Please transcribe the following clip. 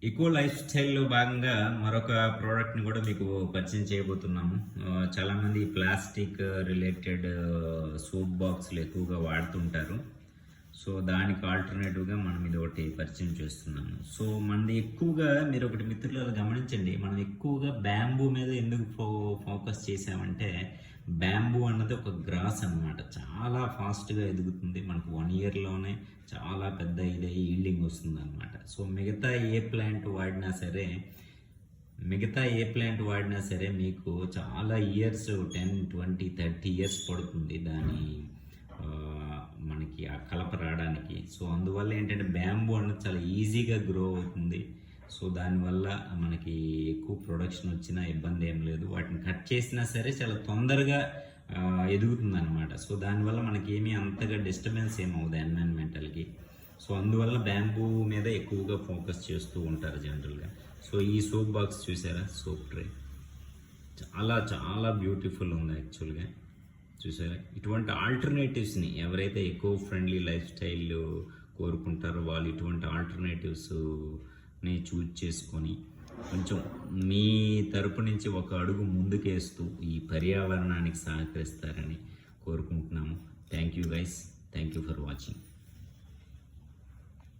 Eco life స్టైల్లో భాగంగా మరొక ప్రోడక్ట్ని కూడా మీకు పరిచయం చేయబోతున్నాము. చాలామంది ప్లాస్టిక్ రిలేటెడ్ సోప్ బాక్స్లు ఎక్కువగా వాడుతుంటారు. సో దానికి ఆల్టర్నేటివ్గా మనం ఇది ఒకటి పరిచయం చేస్తున్నాము. సో మనది ఎక్కువగా మీరు ఒకటి మిత్రులు గమనించండి, మనం ఎక్కువగా బ్యాంబూ మీద ఎందుకు ఫోకస్ చేసామంటే, బ్యాంబూ అన్నది ఒక గ్రాస్ అన్నమాట. చాలా ఫాస్ట్గా ఎదుగుతుంది. మనకు 1 ఇయర్లోనే చాలా పెద్ద ఇదే ఈల్డింగ్ వస్తుంది అనమాట. సో మిగతా ఏ ప్లాంట్ వాడినా సరే మీకు చాలా ఇయర్స్ 10, 20, 30 ఇయర్స్ పడుతుంది దాని మనకి ఆ కలప రావడానికి. సో అందువల్ల ఏంటంటే బ్యాంబూ అన్నది చాలా ఈజీగా గ్రో అవుతుంది. సో దానివల్ల మనకి ఎక్కువ ప్రొడక్షన్ వచ్చినా ఇబ్బంది ఏం లేదు. వాటిని కట్ చేసినా సరే చాలా తొందరగా ఎదుగుతుంది అనమాట. సో దానివల్ల మనకి ఏమీ అంతగా డిస్టర్బెన్స్ ఏమవుతుంది ఎన్వైరన్మెంటల్కి. సో అందువల్ల బ్యాంబూ మీద ఎక్కువగా ఫోకస్ చేస్తూ ఉంటారు జనరల్గా. సో ఈ సోప్ బాక్స్ చూసారా, సోప్ ట్రే చాలా చాలా బ్యూటిఫుల్ ఉంది యాక్చువల్గా. చూసారా, ఇటువంటి ఆల్టర్నేటివ్స్ని ఎవరైతే ఎకో ఫ్రెండ్లీ లైఫ్ స్టైల్ కోరుకుంటారో వాళ్ళు ఇటువంటి ఆల్టర్నేటివ్స్ని చూజ్ చేసుకొని కొంచెం మీ తరపు నుంచి ఒక అడుగు ముందుకేస్తూ ఈ పర్యావరణానికి సహకరిస్తారని కోరుకుంటున్నాము. Thank you guys, thank you for watching.